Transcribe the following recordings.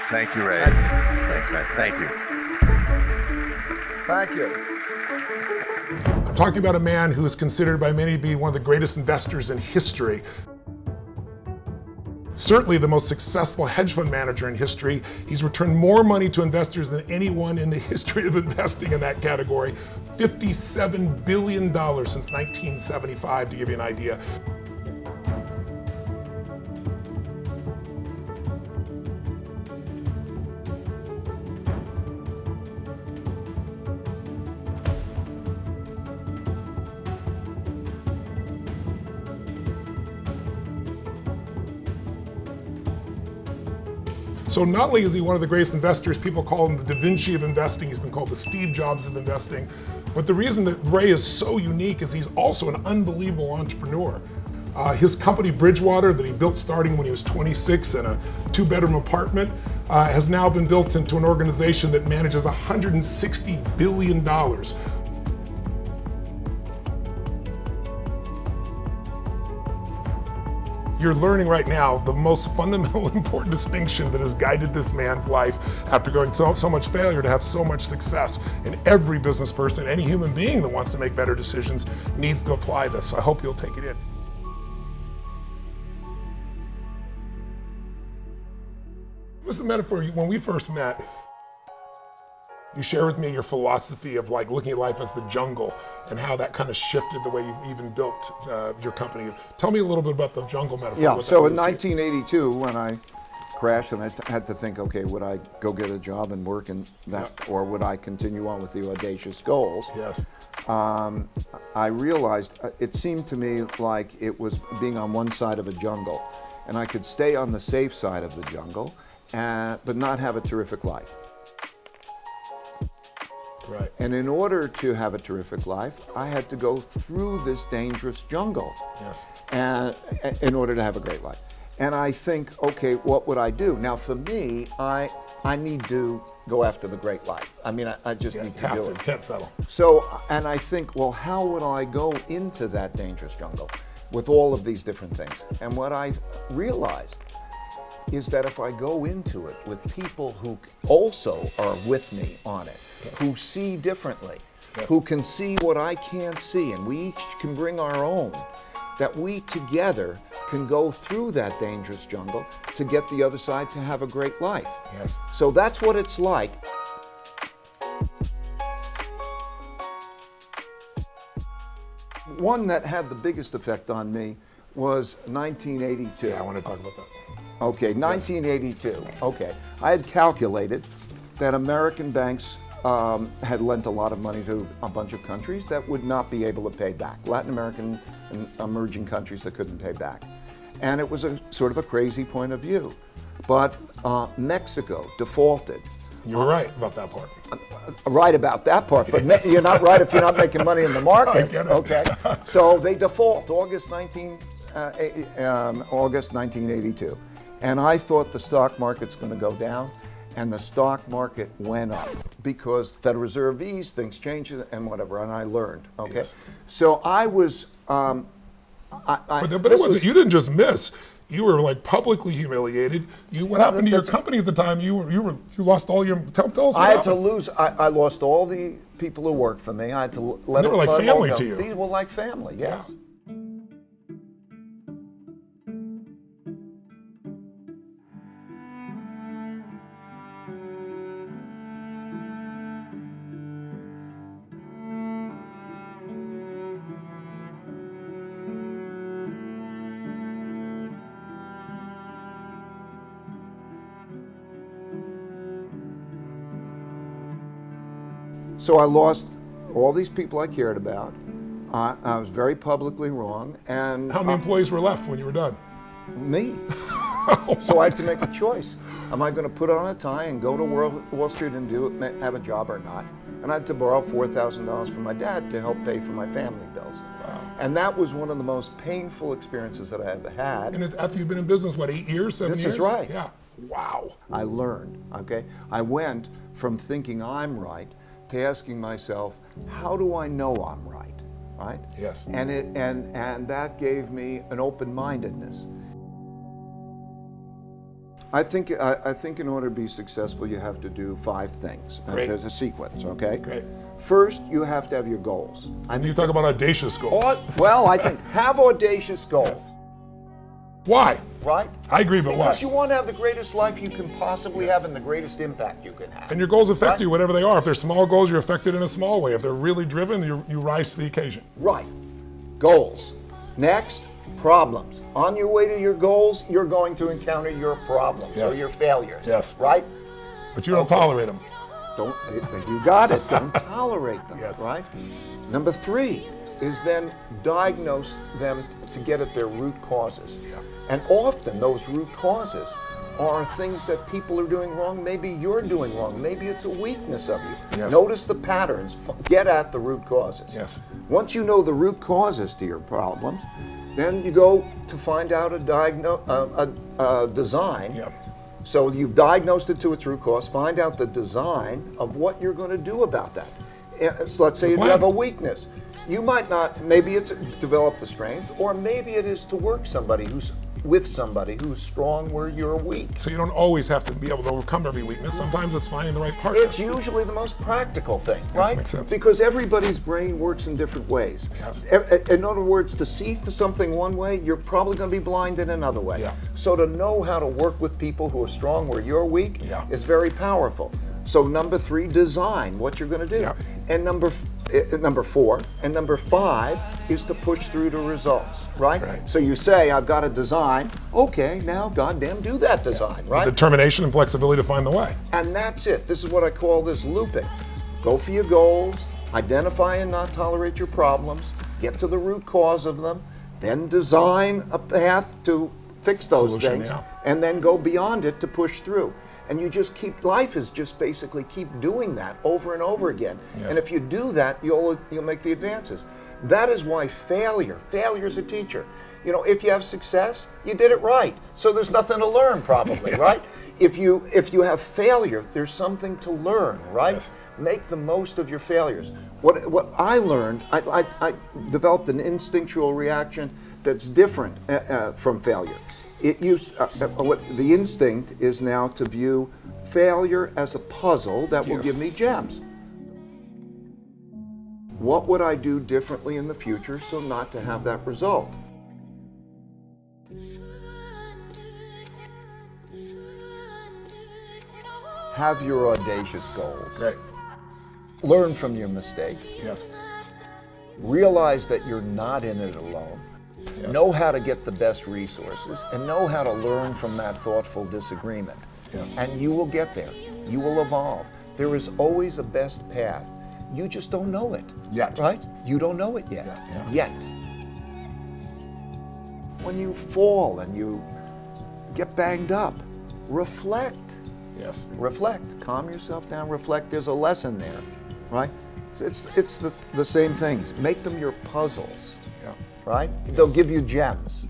Thank you, Ray. Thanks, man. Thank you. Thank you. I'm talking about a man who is considered by many to be one of the greatest investors in history. Certainly the most successful hedge fund manager in history. He's returned more money to investors than anyone in the history of investing in that category. $57 billion since 1975, to give you an idea. So not only is he one of the greatest investors, people call him the Da Vinci of investing, he's been called the Steve Jobs of investing, but the reason that Ray is so unique is he's also an unbelievable entrepreneur. His company Bridgewater that he built starting when he was 26 in a 2-bedroom apartment has now been built into an organization that manages $160 billion. You're learning right now the most fundamental important distinction that has guided this man's life after going so much failure to have so much success. And every business person, any human being that wants to make better decisions needs to apply this. So I hope you'll take it in. What's the metaphor? When we first met, you share with me your philosophy of like looking at life as the jungle and how that kind of shifted the way you even built your company. Tell me a little bit about the jungle metaphor. Yeah, so in 1982 when I crashed and I had to think, okay, would I go get a job and work in that, or would I continue on with the audacious goals? Yes. I realized it seemed to me like it was being on one side of a jungle, and I could stay on the safe side of the jungle, but not have a terrific life. Right. And in order to have a terrific life, I had to go through this dangerous jungle. Yes. And in order to have a great life. And I think, okay, what would I do? Now for me, I need to go after the great life. I mean, I just need to do it. Can't settle. So, and I think, well, how would I go into that dangerous jungle with all of these different things? And what I realized is that if I go into it with people who also are with me on it, yes, who see differently, yes, who can see what I can't see, and we each can bring our own, that we together can go through that dangerous jungle to get the other side to have a great life. Yes. So that's what it's like. One that had the biggest effect on me was 1982. Yeah, I want to talk about that. Okay, 1982. Okay, I had calculated that American banks had lent a lot of money to a bunch of countries that would not be able to pay back. Latin American and emerging countries that couldn't pay back. And it was a sort of a crazy point of view. But Mexico defaulted. You're right about that part. Right about that part, but you're not right if you're not making money in the markets. Okay, so they default August 1982. And I thought the stock market's going to go down, and the stock market went up because the Federal Reserve eased, things changed, and whatever, and I learned, okay? Yes. So I was, but it wasn't, you didn't just miss. You were like publicly humiliated. What happened to your company at the time? You lost all your, tell us what I had to happened. lose, I let all the people who worked for me. I had to let They were like them family go. to you. These were like family, yes. Yeah. So I lost all these people I cared about. I was very publicly wrong, and How many employees were left when you were done? me. So I had to make a choice. Am I going to put on a tie and go to Wall Street and have a job or not? And I had to borrow $4,000 from my dad to help pay for my family bills. Wow. And that was one of the most painful experiences that I ever had. And after you've been in business, what, 8 years, 7 years? This is right. Yeah. Wow. I learned, okay? I went from thinking I'm right to asking myself, how do I know I'm right? right? Yes. And that gave me an open-mindedness. I think in order to be successful, you have to do 5 things. Great. There's a sequence, okay? Great. First, you have to have your goals. And you talk about audacious goals. Well, I think have audacious goals. Why? Right? I agree, but why? Because you want to have the greatest life you can possibly have and the greatest impact you can have. And your goals affect Right? you, whatever they are. If they're small goals, you're affected in a small way. If they're really driven, you rise to the occasion. Right. Goals. Next, problems. On your way to your goals, you're going to encounter your problems Yes. or your failures. Yes. Right? But you don't tolerate them. Don't, you got it. Don't tolerate them. Yes. Right? Number 3 is then diagnose them to get at their root causes. Yeah. And often those root causes are things that people are doing wrong. Maybe you're doing wrong. Maybe it's a weakness of you. Yes. Notice the patterns. Get at the root causes. Yes. Once you know the root causes to your problems, then you go to find out a design. Yeah. So you've diagnosed it to its root cause. Find out the design of what you're going to do about that. So let's say you have a weakness. You might not, maybe it's develop the strength, or maybe it is to work with somebody who's strong where you're weak. So you don't always have to be able to overcome every weakness. Sometimes it's finding the right partner. It's usually the most practical thing, right? makes sense. Because everybody's brain works in different ways. Yes. In other words, to see something one way, you're probably going to be blind in another way. Yeah. So to know how to work with people who are strong where you're weak Yeah. is very powerful. So number 3, design what you're going to do. Yeah. And number 4 and number 5 is to push through to results, right? Right. So you say, I've got a design. Okay, now goddamn do that design, right? Determination and flexibility to find the way. And that's it. This is what I call this looping. Go for your goals, identify and not tolerate your problems, get to the root cause of them, then design a path to fix those Solution, things, yeah. and then go beyond it to push through. And you just life is just basically keep doing that over and over again. Yes. And if you do that, you'll make the advances. That is why failure is a teacher. You know, if you have success, you did it right. So there's nothing to learn probably, right? If you have failure, there's something to learn, right? Yes. Make the most of your failures. What I learned, I developed an instinctual reaction that's different from failure. The instinct is now to view failure as a puzzle that will Yes. give me gems. What would I do differently in the future so not to have that result? Have your audacious goals. Great. Learn from your mistakes. Yes. Realize that you're not in it alone. Yes. Know how to get the best resources and know how to learn from that thoughtful disagreement. Yes. And you will get there. You will evolve. There is always a best path. You just don't know it. Yet. Right? You don't know it yet. Yeah. Yet. When you fall and you get banged up, reflect. Yes. Reflect. Calm yourself down, reflect. There's a lesson there, right? It's the same things. Make them your puzzles, Yeah. right? They'll give you gems.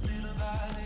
Little by little.